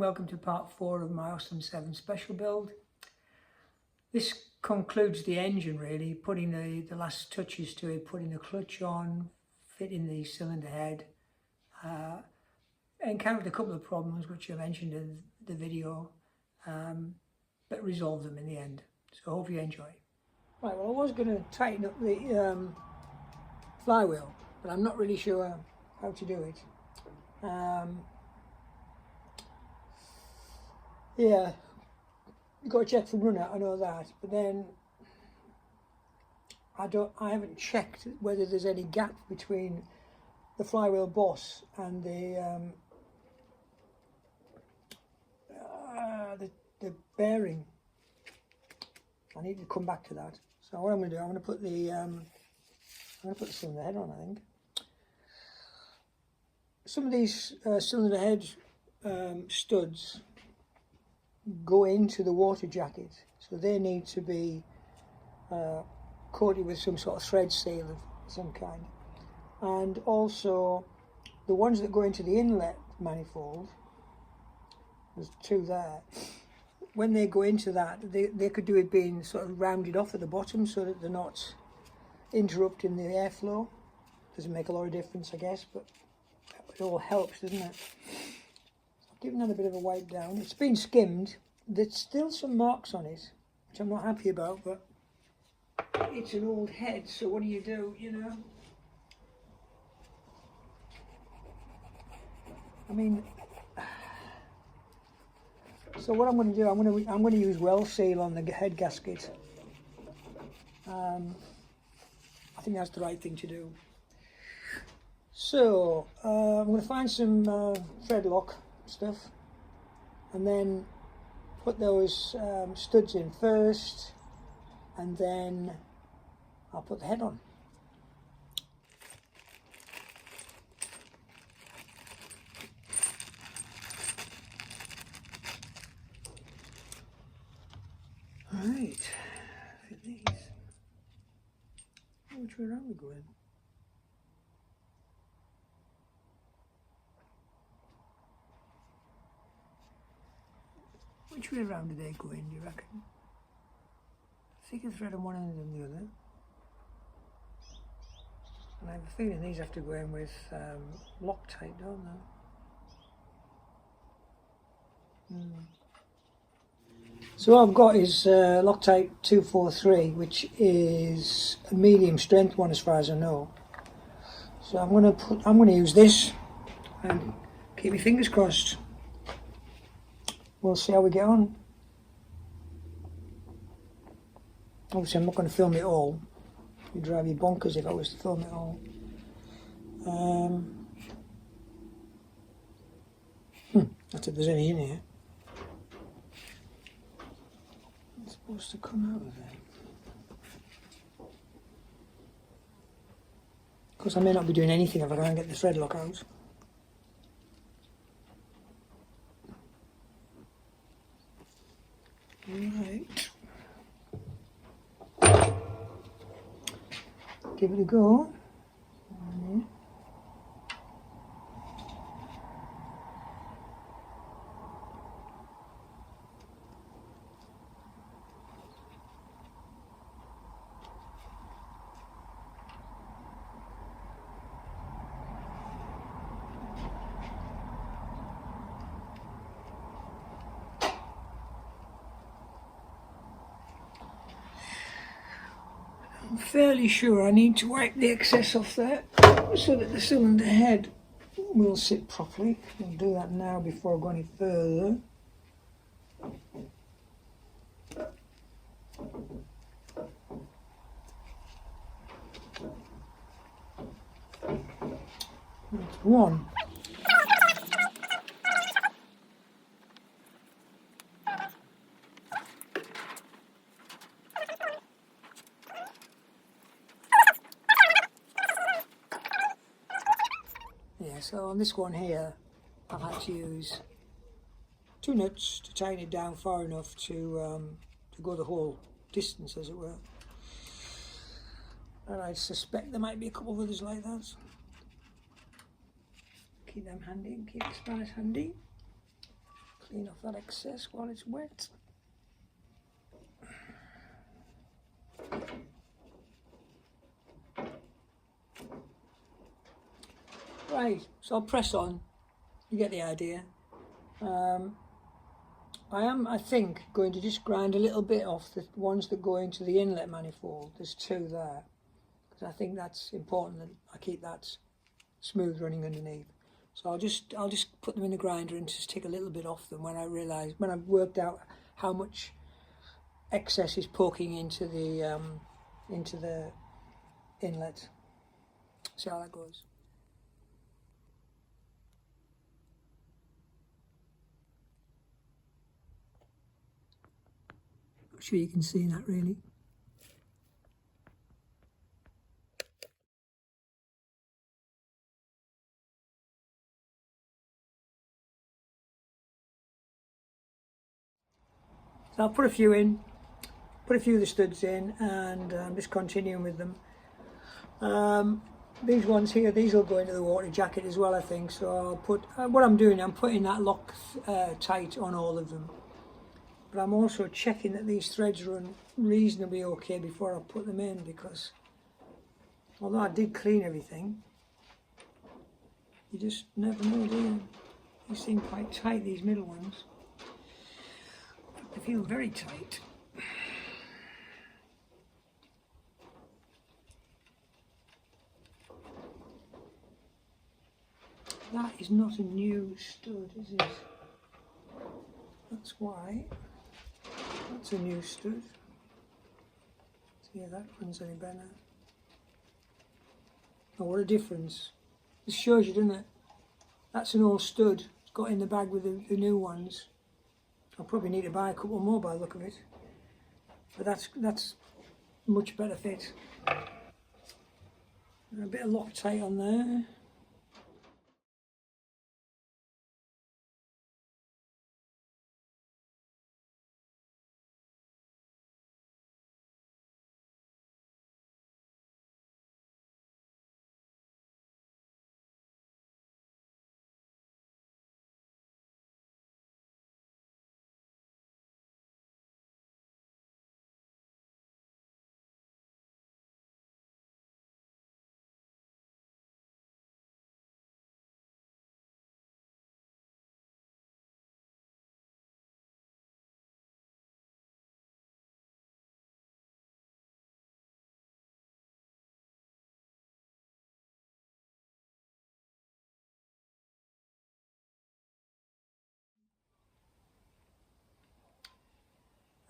welcome to part 4 of my Austin 7 special build. This concludes the engine really, putting the last touches to it, putting the clutch on, fitting the cylinder head. Encountered a couple of problems which I mentioned in the video, but resolved them in the end. So I hope you enjoy. Right, well I was going to tighten up the flywheel, but I'm not really sure how to do it. Yeah, you've got to check for run out, I know that, but then I haven't checked whether there's any gap between the flywheel boss and the bearing. I need to come back to that. So what I'm going to do, I'm going to put the cylinder head on, I think. Some of these cylinder head studs go into the water jacket, so they need to be coated with some sort of thread seal of some kind. And also the ones that go into the inlet manifold, there's two there, when they go into that, they could do it being sort of rounded off at the bottom so that they're not interrupting the airflow. Doesn't make a lot of difference, I guess, but it all helps, doesn't it? Giving that a bit of a wipe down. It's been skimmed. There's still some marks on it, which I'm not happy about, but it's an old head, so what do, you know? I mean, so what I'm going to do, I'm going to use well seal on the head gasket. I think that's the right thing to do. So I'm going to find some thread lock stuff, and then put those studs in first, and then I'll put the head on. Right, fit these. Which way around we going? Which way around do they go in, do you reckon? Thicker thread on one end than the other. And I have a feeling these have to go in with Loctite, don't they? So what I've got is Loctite 243, which is a medium strength one as far as I know. So I'm going to use this and keep my fingers crossed. We'll see how we get on. Obviously I'm not going to film it all. It'd drive you bonkers if I was to film it all. Not that there's any in here. It's supposed to come out of there. Of course I may not be doing anything if I can't get the thread lock out. Right, give it a go. I'm fairly sure I need to wipe the excess off there so that the cylinder head will sit properly. I'll do that now before I go any further. That's one. Yeah, so on this one here, I've had to use 2 nuts to tighten it down far enough to go the whole distance, as it were. And I suspect there might be a couple of others like that. Keep them handy and keep the spanners handy. Clean off that excess while it's wet. Right, so I'll press on. You get the idea. I think, going to just grind a little bit off the ones that go into the inlet manifold. There's two there, because I think that's important that I keep that smooth running underneath. So I'll just put them in the grinder and just take a little bit off them when I've worked out how much excess is poking into the inlet. See how that goes. Not sure you can see that really. So I'll put a few in, put a few of the studs in, and I'm just continuing with them. These ones here, these will go into the water jacket as well, I think. So I'll put, what I'm doing, I'm putting that lock tight on all of them. But I'm also checking that these threads run reasonably okay before I put them in, because although I did clean everything, you just never know, do you? These seem quite tight, these middle ones. They feel very tight. That is not a new stud, is it? That's why. That's a new stud. See if that runs any better. Oh, what a difference. This shows you, doesn't it? That's an old stud. It's got in the bag with the new ones. I'll probably need to buy a couple more by the look of it. But that's much better fit. And a bit of Loctite on there.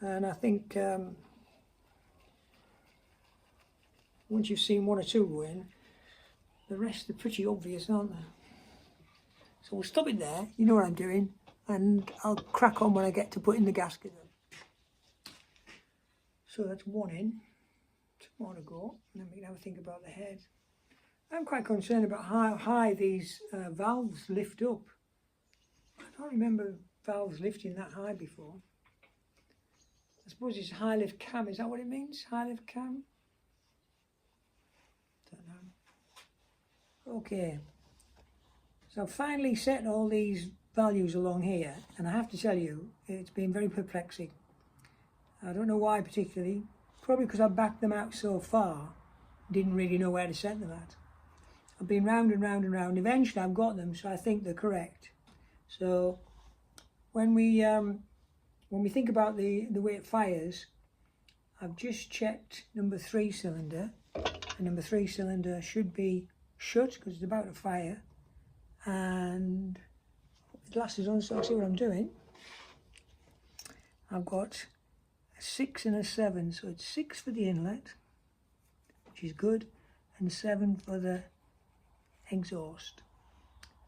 And I think once you've seen one or two go in, the rest are pretty obvious, aren't they? So we'll stop it there, you know what I'm doing, and I'll crack on when I get to putting the gasket in. So that's one in, two more to go, and then we can have a think about the head. I'm quite concerned about how high these valves lift up. I don't remember valves lifting that high before. I suppose it's high lift cam, is that what it means? High lift cam? Don't know. Okay. So I've finally set all these values along here, and I have to tell you, it's been very perplexing. I don't know why particularly, probably because I backed them out so far, didn't really know where to set them at. I've been round and round and round, eventually I've got them, so I think they're correct. So when we think about the way it fires, I've just checked number 3 cylinder, and number 3 cylinder should be shut because it's about to fire, and the glasses on so I see what I'm doing. I've got a 6 and a 7, so it's 6 for the inlet, which is good, and 7 for the exhaust.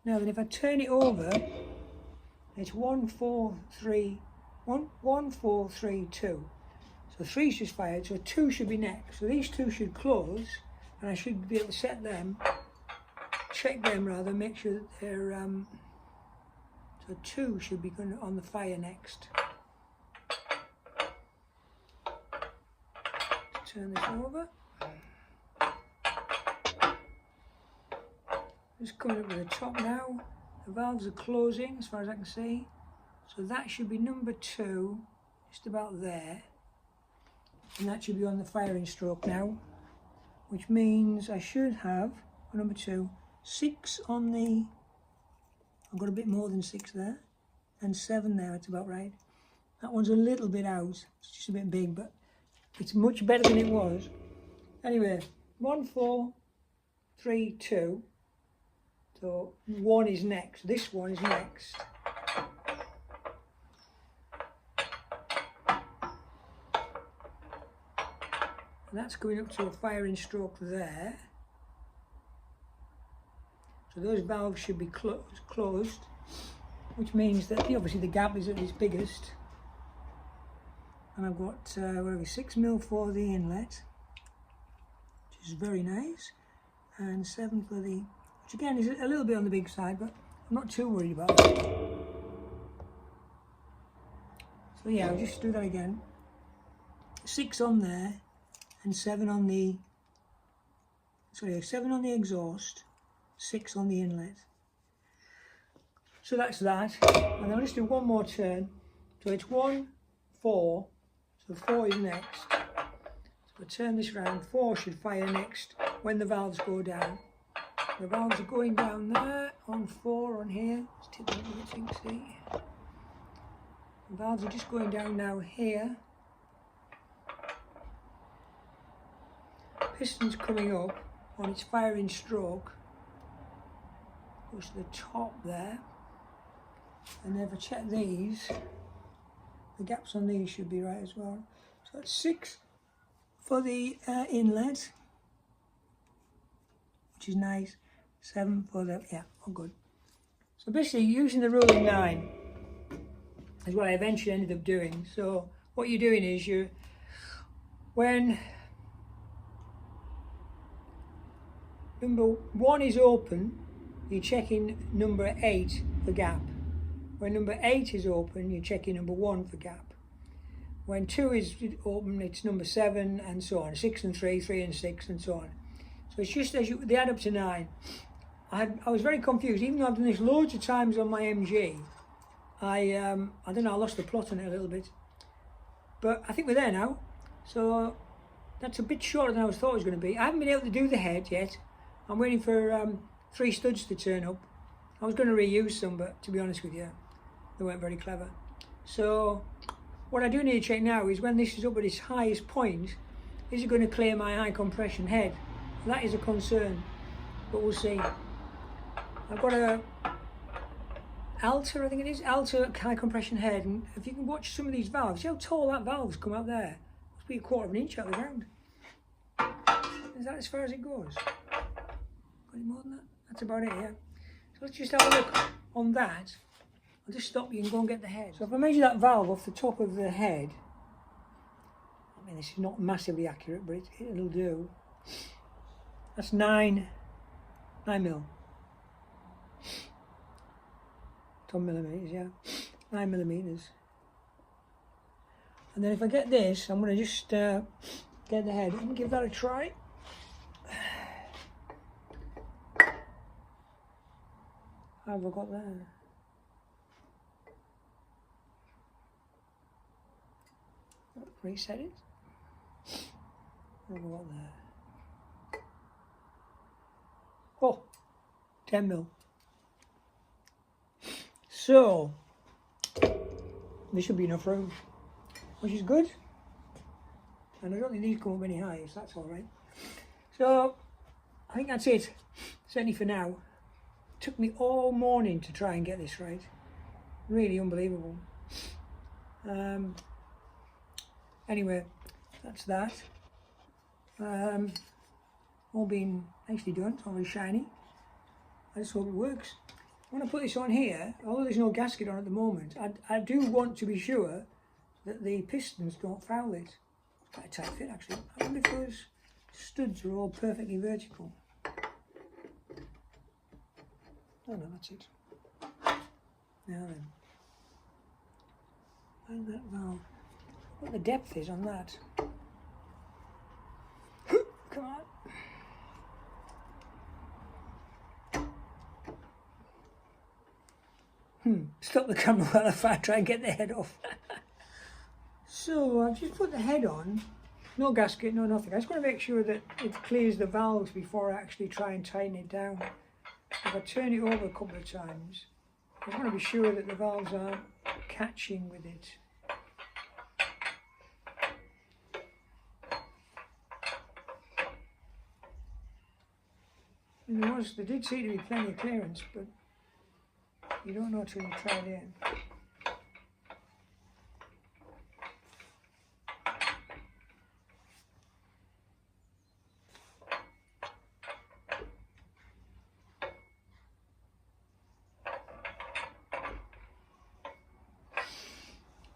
Now then, if I turn it over, it's 1, 4, 3, 1, 1, 4, 3, 2. So 3's just fired, so 2 should be next. So these two should close, and I should be able to set them, check them rather, make sure that they're, so 2 should be going on the fire next. Turn this over. Just coming up to the top now. The valves are closing as far as I can see. So that should be number 2, just about there. And that should be on the firing stroke now, which means I should have, for number 2, 6 on the, I've got a bit more than 6 there, and 7 there, it's about right. That one's a little bit out, it's just a bit big, but it's much better than it was. Anyway, 1, 4, 3, 2. So 1 is next, this one is next. And that's going up to a firing stroke there. So those valves should be closed, which means that obviously the gap is at its biggest. And I've got 6 mil for the inlet, which is very nice, and 7 for the, which again is a little bit on the big side, but I'm not too worried about it. So yeah, I'll just do that again. 6 on there, and 7 on the, 7 on the exhaust, 6 on the inlet. So that's that, and I'll just do one more turn. So it's 1, 4, so 4 is next. So I turn this round, 4 should fire next when the valves go down. The valves are going down there, on 4 on here. Let's tip it a bit so you can see. The valves are just going down now here. Piston's coming up on its firing stroke. Goes to the top there. And if I check these, the gaps on these should be right as well. So it's 6 for the inlet, which is nice. 7 for the, yeah, all good. So basically using the rule of 9 is what I eventually ended up doing. So what you're doing is when number 1 is open, you're checking number 8 for gap. When number 8 is open, you're checking number 1 for gap. When 2 is open, it's number 7 and so on. 6 and 3, 3 and 6 and so on. So it's just as they add up to 9. I was very confused, even though I've done this loads of times on my MG. I don't know, I lost the plot on it a little bit. But I think we're there now. So that's a bit shorter than I thought it was going to be. I haven't been able to do the head yet. I'm waiting for 3 studs to turn up. I was going to reuse some, but to be honest with you, they weren't very clever. So what I do need to check now is when this is up at its highest point, is it going to clear my high compression head? That is a concern, but we'll see. I've got a Alta, I think it is, Alta high compression head, and if you can watch some of these valves, see how tall that valve's come out there? Must be a quarter of an inch out of the ground. Is that as far as it goes? Got any more than that? That's about it, yeah. So let's just have a look on that. I'll just stop you and go and get the head. So if I measure that valve off the top of the head, I mean this is not massively accurate, but it'll do. That's 9 mil. 10 millimeters, yeah. 9 millimeters. And then if I get this, I'm going to just get the head and give that a try. How have I got there? Reset it. What have I got there? Oh, 10 mil. So, there should be enough room, which is good. And I don't think these come up any higher, so that's all right. So, I think that's it, certainly for now. It took me all morning to try and get this right. Really unbelievable. Anyway, that's that. All been nicely done, it's all very shiny. I just hope it works. When I put this on here, although there's no gasket on at the moment, I do want to be sure that the pistons don't foul it. Quite a tight fit actually. I wonder if those studs are all perfectly vertical. Oh no, that's it. Now then. Find that valve. What the depth is on that. Come on. Stop the camera while I try and get the head off. So I've just put the head on. No gasket, no nothing. I just want to make sure that it clears the valves before I actually try and tighten it down. If I turn it over a couple of times, I just want to be sure that the valves aren't catching with it. And there did seem to be plenty of clearance, but you don't know till you try it in.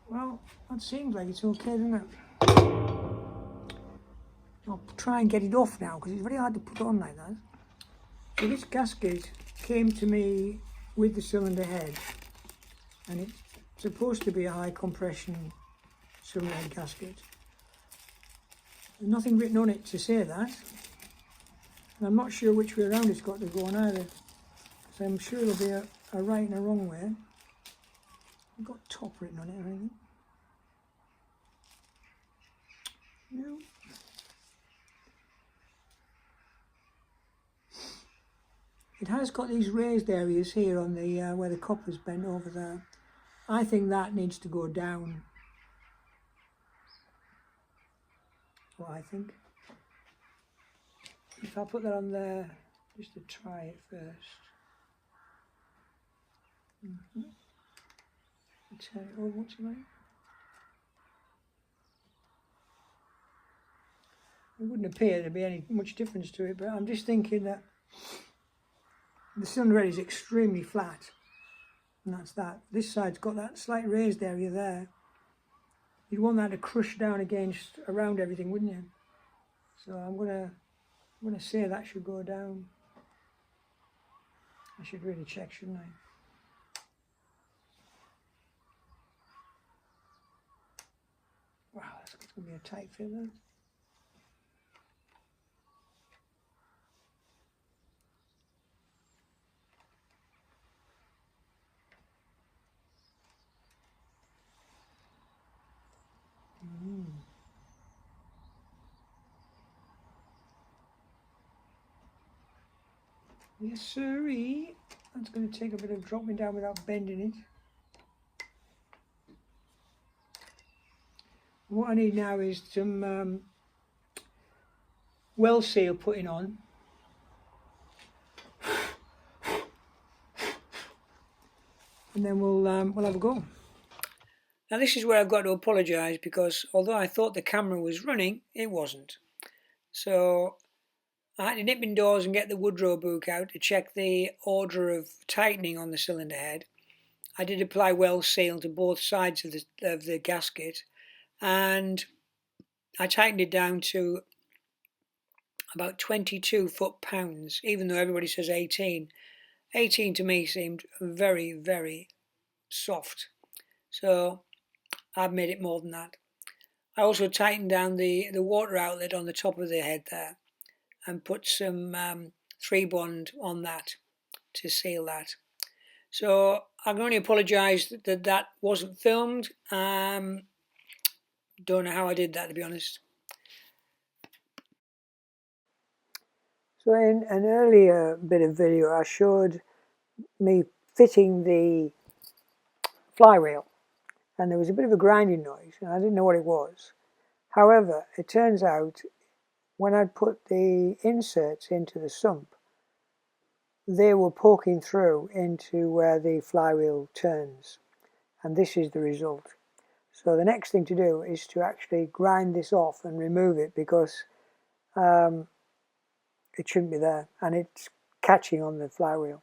Well, that seems like it's okay, doesn't it? I'll try and get it off now because it's very hard to put on like that. So this gasket came to me with the cylinder head, and it's supposed to be a high compression cylinder head gasket. There's nothing written on it to say that, and I'm not sure which way around it's got to go on either. So I'm sure there'll be a right and a wrong way. I've got top written on it or anything. No. It has got these raised areas here on the where the copper's bent over there. I think that needs to go down. What I think. If I put that on there, just to try it first. Turn it over once a minute. It wouldn't appear to be any much difference to it, but I'm just thinking that the cylinder head is extremely flat, and that's that. This side's got that slight raised area there. You'd want that to crush down against around everything, wouldn't you? So I'm gonna say that should go down. I should really check, shouldn't I? Wow, that's gonna be a tight fit there. Yes, sirree. That's going to take a bit of dropping down without bending it. What I need now is some well seal putting on. And then we'll have a go. Now this is where I've got to apologise, because although I thought the camera was running, it wasn't. So I had to nip indoors and get the Woodrow book out to check the order of tightening on the cylinder head. I did apply well seal to both sides of the gasket, and I tightened it down to about 22 foot-pounds, even though everybody says 18. 18 to me seemed very, very soft. So I've made it more than that. I also tightened down the water outlet on the top of the head there and put some 3-bond on that to seal that. So I can only apologise that that wasn't filmed. Don't know how I did that, to be honest. So in an earlier bit of video I showed me fitting the flywheel, and there was a bit of a grinding noise and I didn't know what it was. However, it turns out when I'd put the inserts into the sump, they were poking through into where the flywheel turns, and this is the result. So the next thing to do is to actually grind this off and remove it, because it shouldn't be there and it's catching on the flywheel.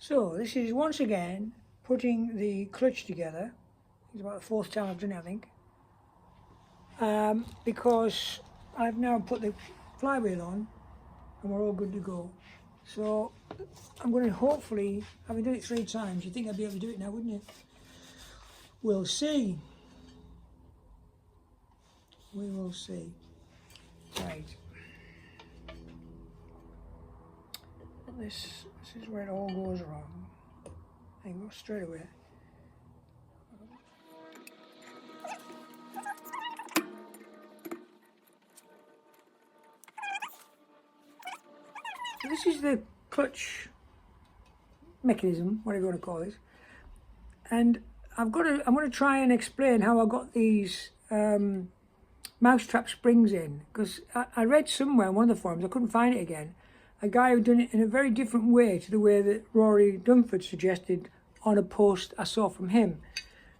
So this is once again putting the clutch together. It's about the fourth time I've done it, I think. Because I've now put the flywheel on and we're all good to go. So I'm going to hopefully, having done it 3 times, you'd think I'd be able to do it now, wouldn't you? We'll see. We will see. Right. This is where it all goes wrong. There you go, straight away. So this is the clutch mechanism, whatever you want to call it. And I'm going to try and explain how I got these mousetrap springs in, because I read somewhere in one of the forums, I couldn't find it again, a guy who'd done it in a very different way to the way that Rory Dunford suggested on a post I saw from him.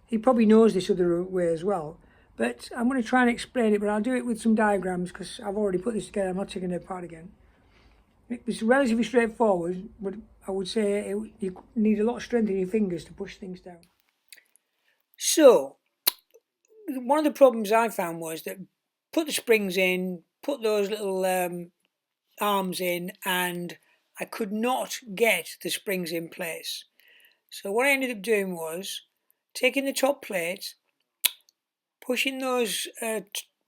He probably knows this other way as well, but I'm going to try and explain it, but I'll do it with some diagrams because I've already put this together. I'm not taking it apart again. It's relatively straightforward, but I would say you need a lot of strength in your fingers to push things down. So, one of the problems I found was that put the springs in, put those little arms in, and I could not get the springs in place. So what I ended up doing was taking the top plate, pushing those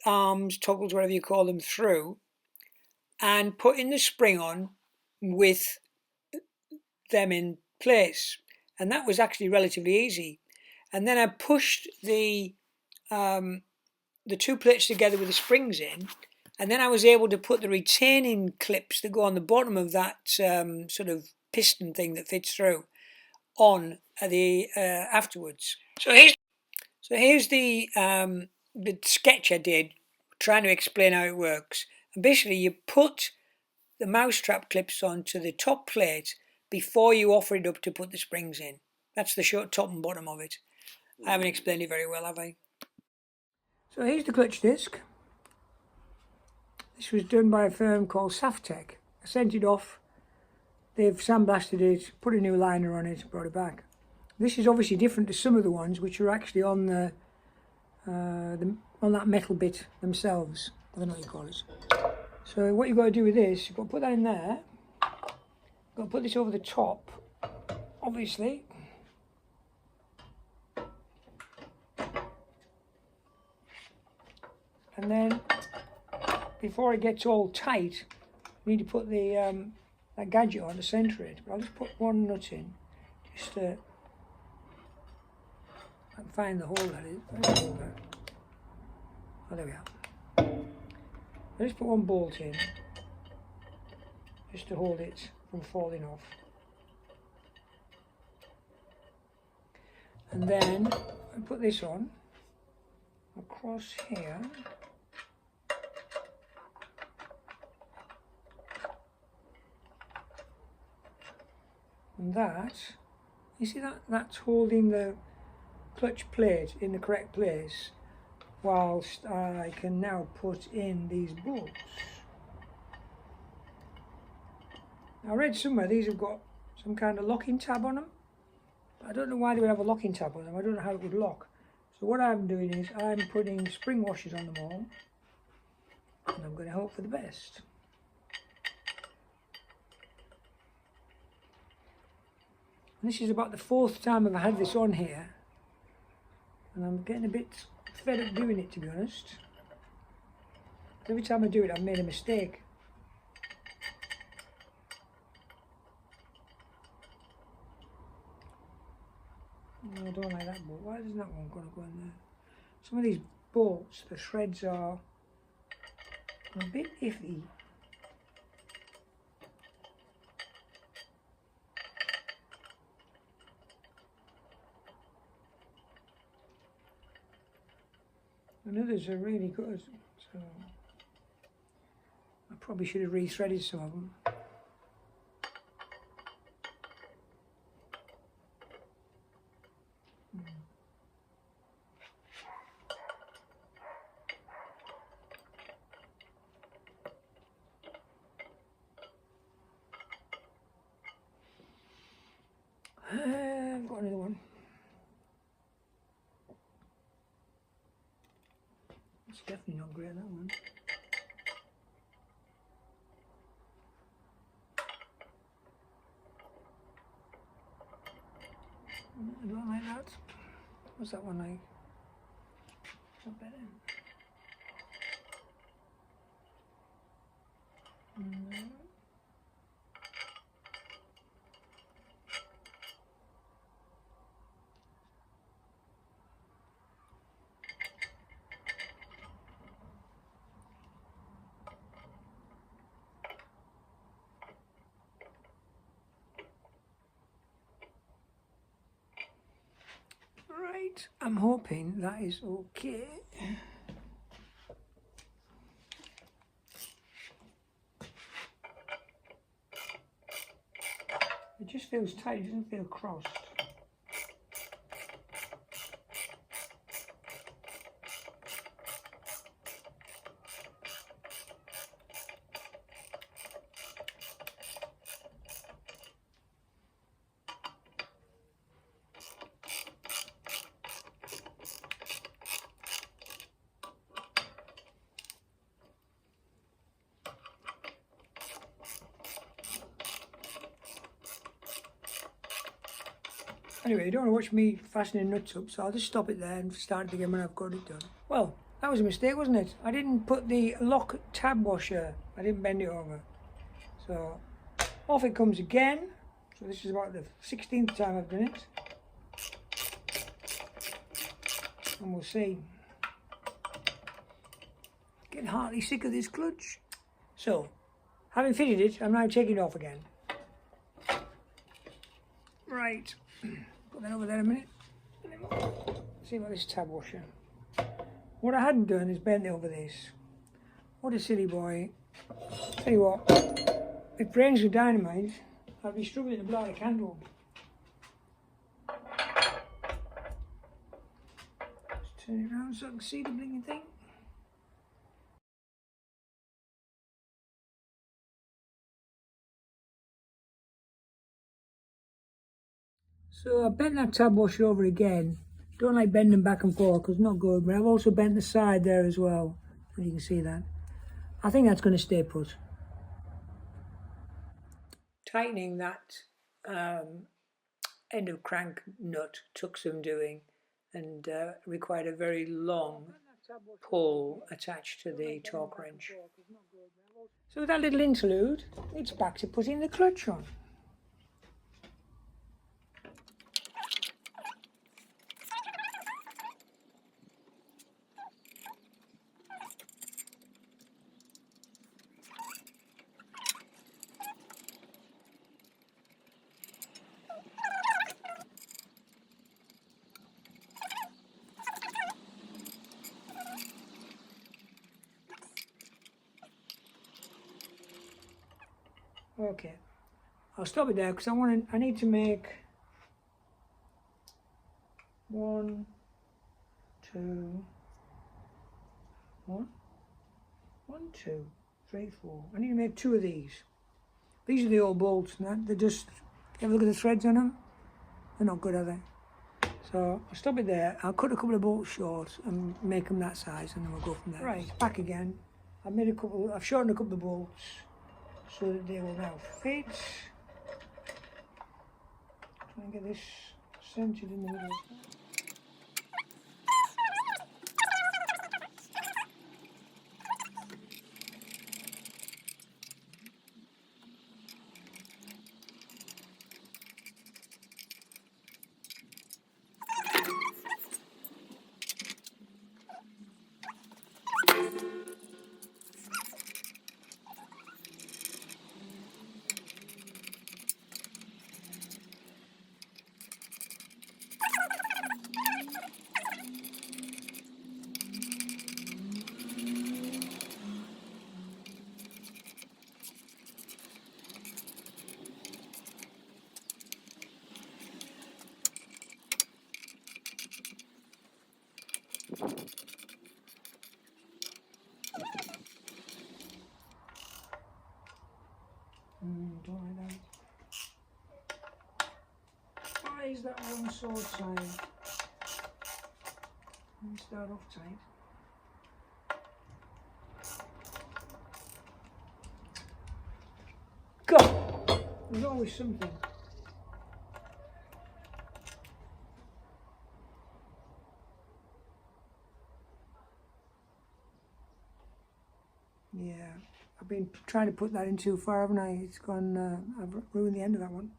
arms, toggles, whatever you call them, through, and putting the spring on with them in place. And that was actually relatively easy. And then I pushed the 2 plates together with the springs in, and then I was able to put the retaining clips that go on the bottom of that sort of piston thing that fits through on the afterwards. So here's the sketch I did trying to explain how it works. And basically you put the mousetrap clips onto the top plate before you offer it up to put the springs in. That's the short top and bottom of it. I haven't explained it very well, have I? So here's the clutch disc. This was done by a firm called Saftec. I sent it off. They've sandblasted it, put a new liner on it, brought it back. This is obviously different to some of the ones which are actually on on that metal bit themselves. I don't know what you call it. So what you've got to do with this, you've got to put that in there. You've got to put this over the top, obviously. And then, before it gets all tight, you need to put the that gadget on to centre it. But I'll just put one nut in, just to find the hole that is. Where's the hole there? Oh, there we are. I'll just put one bolt in, just to hold it from falling off. And then I put this on across here. And that, you see that's holding the clutch plate in the correct place, whilst I can now put in these bolts. I read somewhere these have got some kind of locking tab on them. I don't know why they would have a locking tab on them. I don't know how it would lock. So what I'm doing is I'm putting spring washers on them all, and I'm going to hope for the best. And this is about the 4th time I've had this on here, and I'm getting a bit fed up doing it, to be honest. Every time I do it, I've made a mistake. No, I don't like that bolt. Why isn't that one going to go in there? Some of these bolts, the threads are a bit iffy. And others are really good, so I probably should have re-threaded some of them. I've got another one. It's definitely not great, that one. I don't like that. What's that one like? Not better. No. Right, I'm hoping that is okay. It just feels tight, it doesn't feel crossed. Anyway, you don't want to watch me fastening nuts up, so I'll just stop it there and start it again when I've got it done. Well, that was a mistake, wasn't it? I didn't put the lock tab washer, I didn't bend it over. So, off it comes again. So this is about the 16th time I've done it. And we'll see. Getting heartily sick of this clutch. So, having fitted it, I'm now taking it off again. Right. Put that over there a minute. See about this tab washer. What I hadn't done is bent it over this. What a silly boy. Tell you what, if brains were dynamite, I'd be struggling to blow out a candle. Just turn it around so I can see the blinking thing. So I bent that tab washer over again. Don't like bending back and forth because it's not good, but I've also bent the side there as well. You can see that. I think that's going to stay put. Tightening that end of crank nut took some doing and required a very long pull attached to the torque wrench. So with that little interlude, it's back to putting the clutch on. Okay, I'll stop it there because I need to make 1, 2, 1, 1, 2, 3, 4. I need to make 2 of these. These are the old bolts, and they're just, have a look at the threads on them. They're not good, are they? So I'll stop it there. I'll cut a couple of bolts short and make them that size, and then we'll go from there. Right, back again. I've shortened a couple of bolts so that they will now fit. Try and get this centered in the middle. Don't like that. is that one so tight? Let me start off tight. God! There's always something. Yeah, I've been trying to put that in too far, haven't I? It's gone, I've ruined the end of that one.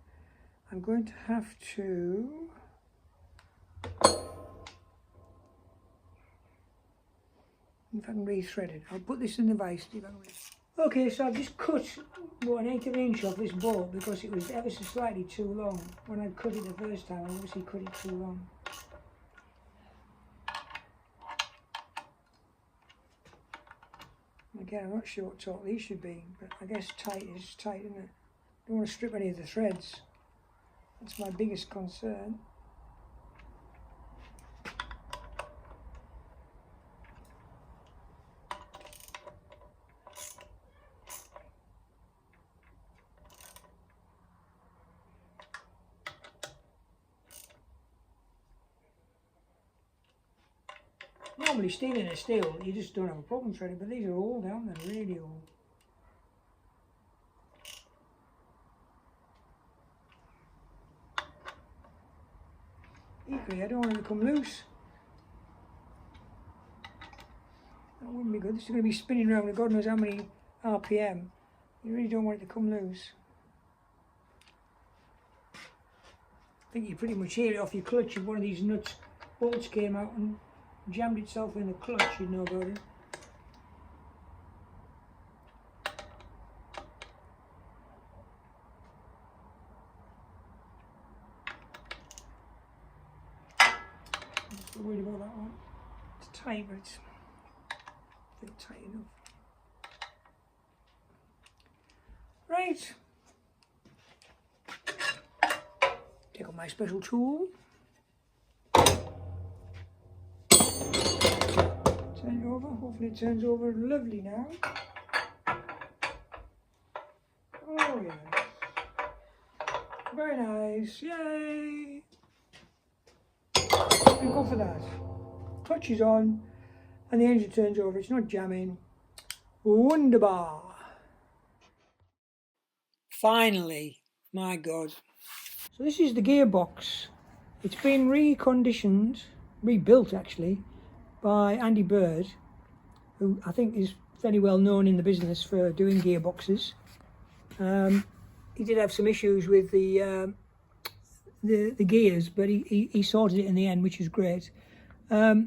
I'm going to have to... if I can re-thread it. I'll put this in the vise. Okay, so I've just cut what, 1/8 of an inch off this bolt because it was ever so slightly too long. When I cut it the first time, I obviously cut it too long. Again, I'm not sure what taut these should be, but I guess tight is tight, isn't it? Don't want to strip any of the threads. That's my biggest concern. Normally stealing a steel, you just don't have a problem threading, but these are old, aren't they? Really old. Equally, I don't want it to come loose. That wouldn't be good. This is going to be spinning around with God knows how many RPM. You really don't want it to come loose. I think you pretty much hear it off your clutch. If one of these nuts bolts came out and jammed itself in the clutch, you'd know about it. I'm just worried about that one. It's tight, but it's not tight enough. Right. Take out my special tool. Turn it over. Hopefully it turns over lovely now. Oh yes. Very nice. Yay! And go for that. Clutch is on and the engine turns over. It's not jamming. Wunderbar. Finally. My God. So this is the gearbox. It's been reconditioned, rebuilt actually, by Andy Bird, who I think is fairly well known in the business for doing gearboxes. He did have some issues with the gears, but he sorted it in the end, which is great. I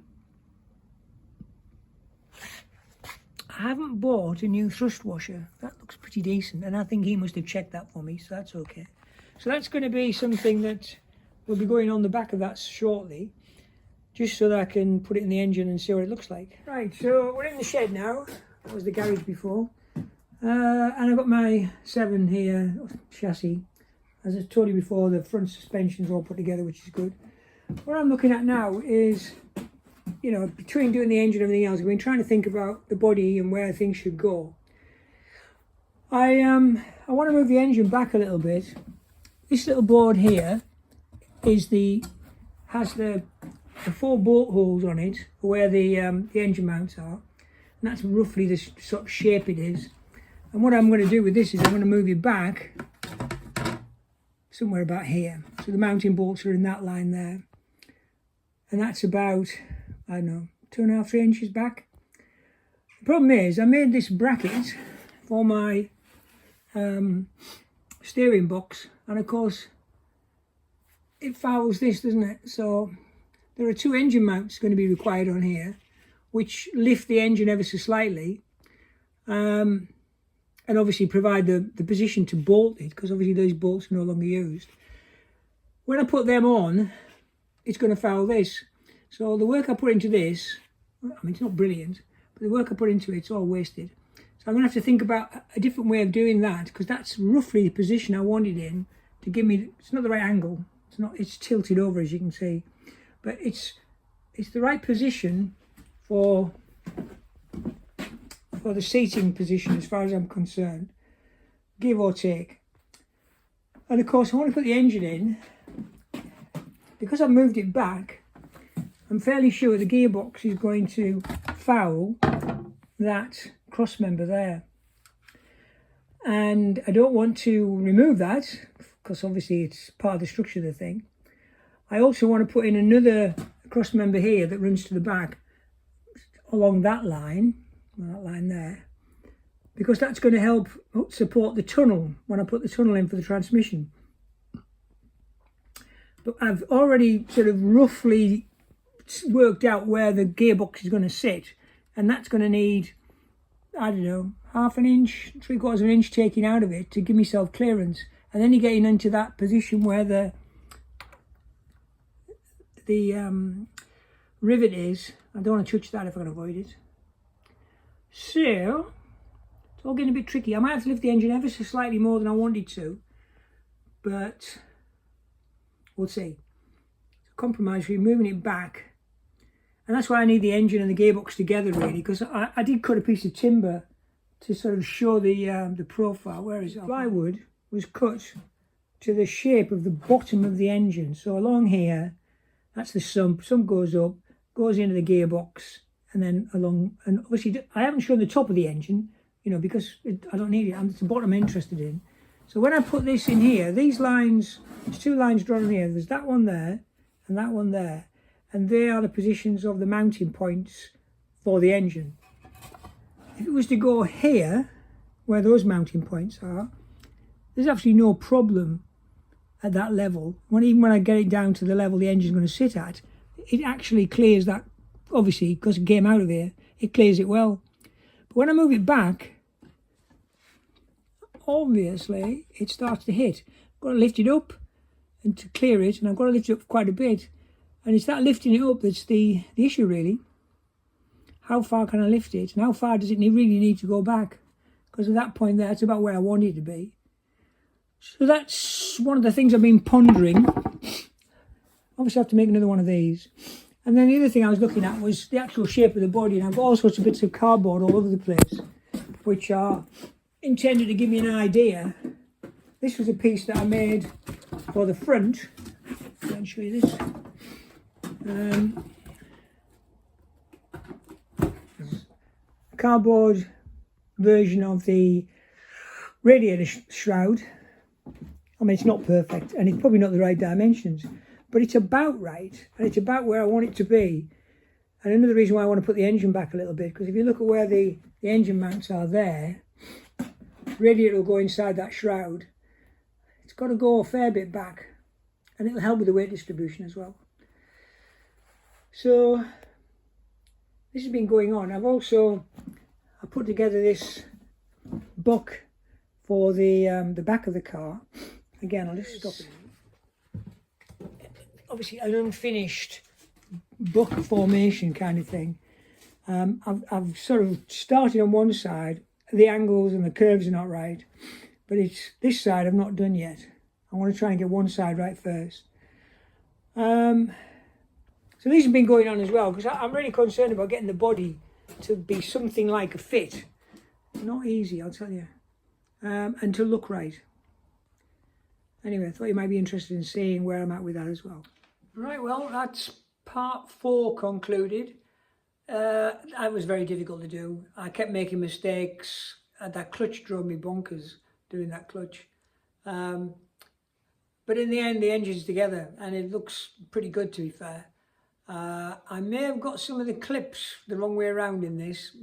haven't bought a new thrust washer. That looks pretty decent, and I think he must have checked that for me, so that's okay. So that's going to be something that will be going on the back of that shortly, just so that I can put it in the engine and see what it looks like. Right, so we're in the shed now. That was the garage before. And I've got my 7 here chassis. As I told you before, the front suspension's all put together, which is good. What I'm looking at now is, you know, between doing the engine and everything else, I've been trying to think about the body and where things should go. I want to move the engine back a little bit. This little board here has the 4 bolt holes on it where the engine mounts are, and that's roughly the sort of shape it is. And what I'm going to do with this is I'm going to move it back somewhere about here, so the mounting bolts are in that line there, and that's about, I don't know, 2.5 3 inches back. The problem is I made this bracket for my steering box, and of course it fouls this, doesn't it? So there are 2 engine mounts going to be required on here, which lift the engine ever so slightly, and obviously provide the position to bolt it, because obviously those bolts are no longer used. When I put them on, it's going to foul this. So the work I put into this, I mean, it's not brilliant, but the work I put into it's all wasted. So I'm going to have to think about a different way of doing that, because that's roughly the position I want it in to give me, it's not the right angle. It's tilted over, as you can see, but it's the right position for the seating position as far as I'm concerned, give or take. And of course I want to put the engine in because I've moved it back, I'm fairly sure the gearbox is going to foul that cross member there. And I don't want to remove that, because obviously it's part of the structure of the thing. I also want to put in another cross member here that runs to the back along that line there, because that's going to help support the tunnel when I put the tunnel in for the transmission. But I've already sort of roughly worked out where the gearbox is going to sit, and that's going to need, I don't know, half an inch, 3/4 of an inch taking out of it to give myself clearance. And then you're getting into that position where the rivet is. I don't want to touch that if I can avoid it. So it's all getting a bit tricky. I might have to lift the engine ever so slightly more than I wanted to, but we'll see. It's a compromise for moving it back. And that's why I need the engine and the gearbox together, really, because I did cut a piece of timber to sort of show the profile. Where is it? Plywood was cut to the shape of the bottom of the engine. So along here, that's the sump. Sump goes up, goes into the gearbox, and then along. And obviously, I haven't shown the top of the engine, you know, because I don't need it. It's the bottom I'm interested in. So when I put this in here, these lines, there's 2 lines drawn in here. There's that one there and that one there. And they are the positions of the mounting points for the engine. If it was to go here, where those mounting points are, there's absolutely no problem at that level. Even when I get it down to the level the engine's going to sit at, it actually clears that, obviously, because it came out of here, it clears it well. But when I move it back, obviously, it starts to hit. I've got to lift it up and to clear it, and I've got to lift it up quite a bit. And it's that lifting it up that's the issue, really. How far can I lift it? And how far does it really need to go back? Because at that point there, that's about where I want it to be. So that's one of the things I've been pondering. Obviously I have to make another one of these. And then the other thing I was looking at was the actual shape of the body. And I've got all sorts of bits of cardboard all over the place, which are intended to give me an idea. This was a piece that I made for the front. I'll show you this. Cardboard version of the radiator shroud. I mean, it's not perfect and it's probably not the right dimensions, but it's about right and it's about where I want it to be. And another reason why I want to put the engine back a little bit, because if you look at where the engine mounts are there, radiator will go inside that shroud. It's got to go a fair bit back, and it'll help with the weight distribution as well. So this has been going on. I put together this buck for the back of the car. Again, I'll just stop it. Obviously, an unfinished buck formation kind of thing. I've sort of started on one side. The angles and the curves are not right, but it's this side I've not done yet. I want to try and get one side right first. So these have been going on as well, because I'm really concerned about getting the body to be something like a fit. Not easy, I'll tell you. And to look right. Anyway, I thought you might be interested in seeing where I'm at with that as well. Right, well, that's part 4 concluded. That was very difficult to do. I kept making mistakes. That clutch drove me bonkers doing that clutch. But in the end, the engine's together and it looks pretty good, to be fair. I may have got some of the clips the wrong way around in this.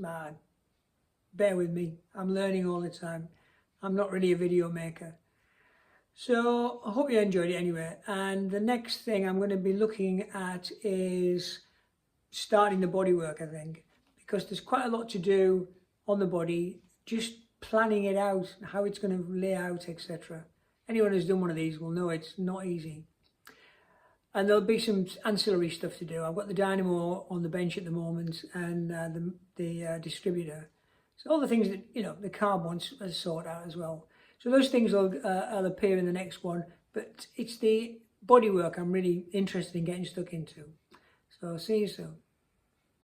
Bear with me, I'm learning all the time. I'm not really a video maker. So I hope you enjoyed it anyway. And the next thing I'm going to be looking at is starting the bodywork, I think, because there's quite a lot to do on the body, just planning it out, how it's going to lay out, etc. Anyone who's done one of these will know it's not easy. And there'll be some ancillary stuff to do. I've got the dynamo on the bench at the moment, and the distributor. So all the things that, you know, the carb wants to sort out as well. So those things will appear in the next one, but it's the bodywork I'm really interested in getting stuck into. So see you soon.